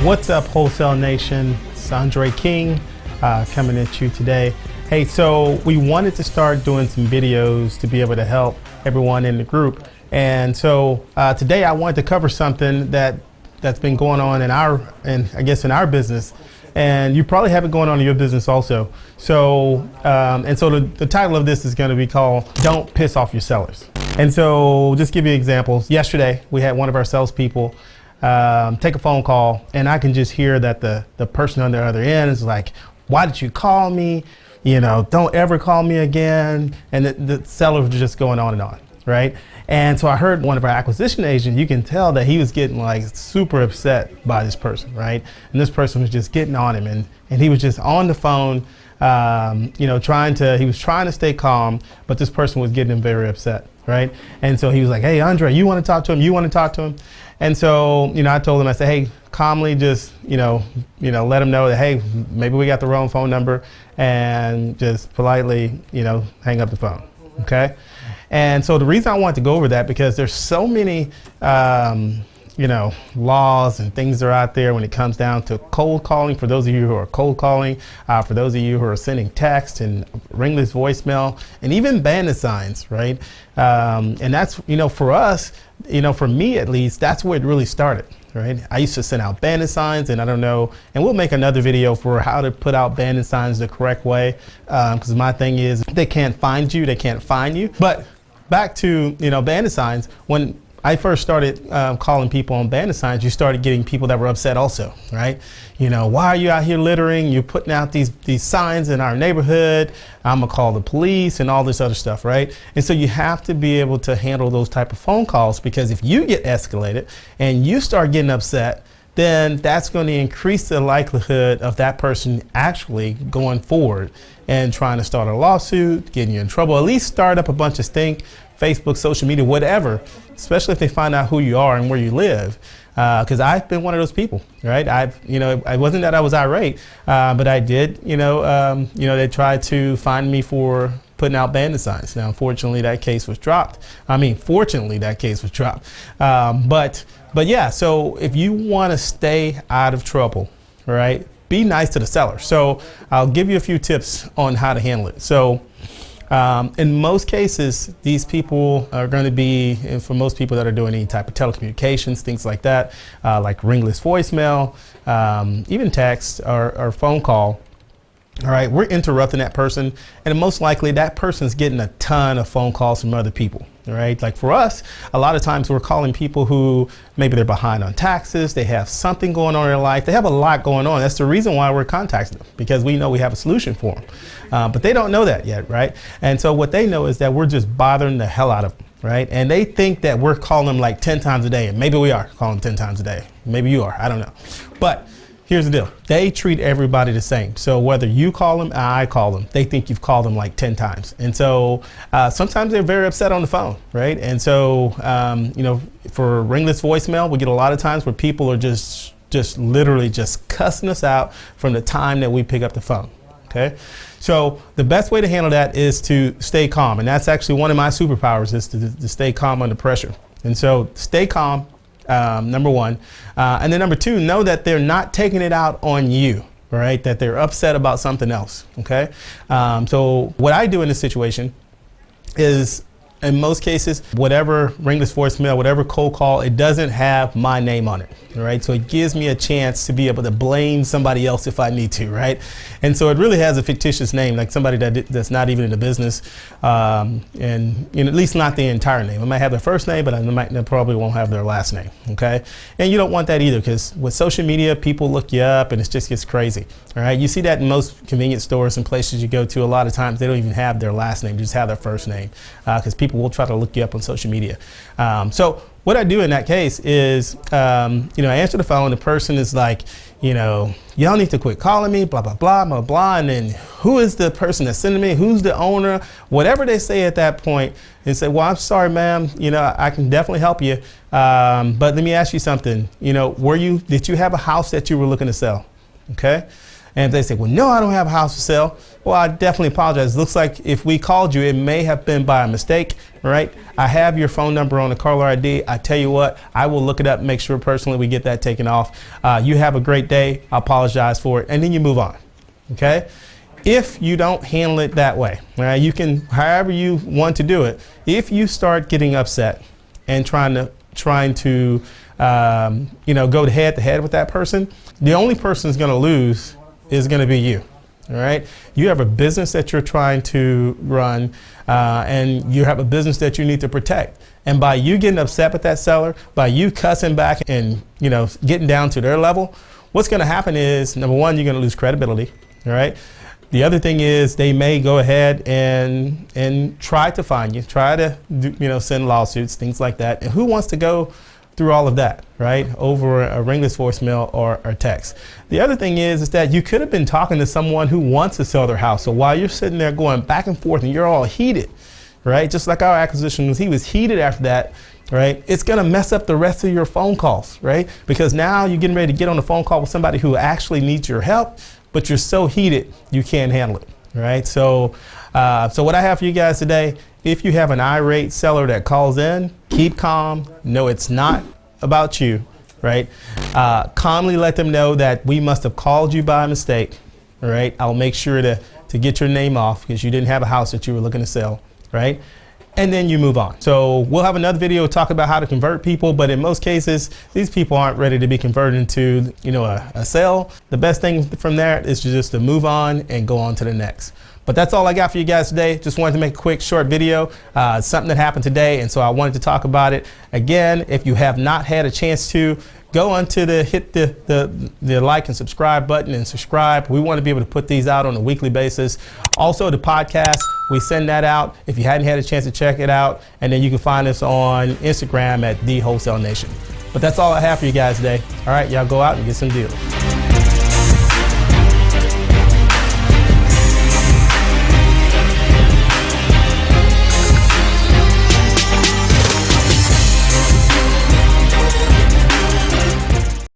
What's up, Wholesale Nation? It's Andre King coming at you today. Hey, so we wanted to start doing some videos to be able to help everyone in the group. And so today I wanted to cover something that's been going on in our business. And you probably have it going on in your business also. So, the title of this is going to be called Don't Piss Off Your Sellers. And so just give you examples. Yesterday, we had one of our salespeople take a phone call, and I can just hear that the person on the other end is like, why did you call me? You know, don't ever call me again. And the seller was just going on and on, right? And so I heard one of our acquisition agents, you can tell that he was getting like super upset by this person, right? And this person was just getting on him, and he was just on the phone, he was trying to stay calm, but this person was getting him very upset, right? And so he was like, hey, Andre, you want to talk to him? You want to talk to him? And so, I told him, I said, hey, calmly just, let him know that, hey, maybe we got the wrong phone number, and just politely, hang up the phone, okay? And so the reason I wanted to go over that, because there's so many, laws and things that are out there when it comes down to cold calling. For those of you who are cold calling, for those of you who are sending text and ringless voicemail, and even bandit signs, right? And that's, for us, for me at least, that's where it really started, right? I used to send out bandit signs, and I don't know, and we'll make another video for how to put out bandit signs the correct way, because my thing is, they can't find you, they can't find you. But back to, bandit signs, when I first started calling people on bandit signs, you started getting people that were upset also, right? Why are you out here littering? You're putting out these signs in our neighborhood. I'm gonna call the police and all this other stuff, right? And so you have to be able to handle those type of phone calls, because if you get escalated and you start getting upset, then that's going to increase the likelihood of that person actually going forward and trying to start a lawsuit, getting you in trouble, at least start up a bunch of stink, Facebook, social media, whatever, especially if they find out who you are and where you live. Because I've been one of those people, right? It wasn't that I was irate, but I did, they tried to find me for putting out bandit signs. Now, unfortunately, that case was dropped. Fortunately, that case was dropped. But yeah, so if you want to stay out of trouble, right, be nice to the seller. So I'll give you a few tips on how to handle it. So in most cases, these people are going to be, and for most people that are doing any type of telecommunications, things like that, like ringless voicemail, even text or phone call. All right, we're interrupting that person, and most likely that person's getting a ton of phone calls from other people. All right, like for us, a lot of times we're calling people who maybe they're behind on taxes, they have something going on in their life, they have a lot going on. That's the reason why we're contacting them, because we know we have a solution for them. But they don't know that yet, right? And so what they know is that we're just bothering the hell out of them, right? And they think that we're calling them like 10 times a day, and maybe we are calling them 10 times a day. Maybe you are, I don't know. But here's the deal. They treat everybody the same. So whether you call them or I call them, they think you've called them like 10 times. And so sometimes they're very upset on the phone, right? And so, for ringless voicemail, we get a lot of times where people are just literally just cussing us out from the time that we pick up the phone, okay? So the best way to handle that is to stay calm. And that's actually one of my superpowers, is to stay calm under pressure. And so stay calm. Number one. And then number two, know that they're not taking it out on you, right? That they're upset about something else, okay? So what I do in this situation is, in most cases, whatever ringless voicemail, whatever cold call, it doesn't have my name on it, all right? So it gives me a chance to be able to blame somebody else if I need to, right? And so it really has a fictitious name, like somebody that's not even in the business, and at least not the entire name. I might have their first name, but they probably won't have their last name, okay? And you don't want that either, because with social media, people look you up and it just gets crazy, all right? You see that in most convenience stores and places you go to. A lot of times they don't even have their last name, they just have their first name, because people will try to look you up on social media. So what I do in that case is, I answer the phone. The person is like, y'all need to quit calling me, blah, blah, blah, blah, blah. And then who is the person that's sending me? Who's the owner? Whatever they say at that point, and say, well, I'm sorry, ma'am. I can definitely help you. But let me ask you something. Did you have a house that you were looking to sell? Okay. And if they say, well, no, I don't have a house for sale, well, I definitely apologize. It looks like if we called you, it may have been by a mistake, right? I have your phone number on the caller ID. I tell you what, I will look it up and make sure personally we get that taken off. You have a great day. I apologize for it. And then you move on, okay? If you don't handle it that way, right, you can, however you want to do it, if you start getting upset and trying to go head to head with that person, the only person who's going to lose is going to be you. All right. You have a business that you're trying to run, and you have a business that you need to protect. And by you getting upset with that seller, by you cussing back and, getting down to their level, what's going to happen is, number one, you're going to lose credibility. All right. The other thing is they may go ahead and try to fine you, try to send lawsuits, things like that. And who wants to go through all of that, right, over a ringless voicemail or text? The other thing is that you could have been talking to someone who wants to sell their house. So while you're sitting there going back and forth and you're all heated, right, just like our acquisition, he was heated after that, right, it's going to mess up the rest of your phone calls, right, because now you're getting ready to get on a phone call with somebody who actually needs your help, but you're so heated you can't handle it, right? So what I have for you guys today, if you have an irate seller that calls in, keep calm. No, it's not about you, right? Calmly let them know that we must have called you by mistake, right? I'll make sure to get your name off because you didn't have a house that you were looking to sell, right? And then you move on. So we'll have another video talking about how to convert people, but in most cases, these people aren't ready to be converted into, a sale. The best thing from there is just to move on and go on to the next. But that's all I got for you guys today. Just wanted to make a quick short video, something that happened today, and so I wanted to talk about it. Again, if you have not had a chance to, go on to hit the like and subscribe button and subscribe. We want to be able to put these out on a weekly basis. Also, the podcast, we send that out if you hadn't had a chance to check it out. And then you can find us on Instagram at The Wholesale Nation. But that's all I have for you guys today. All right, y'all go out and get some deals.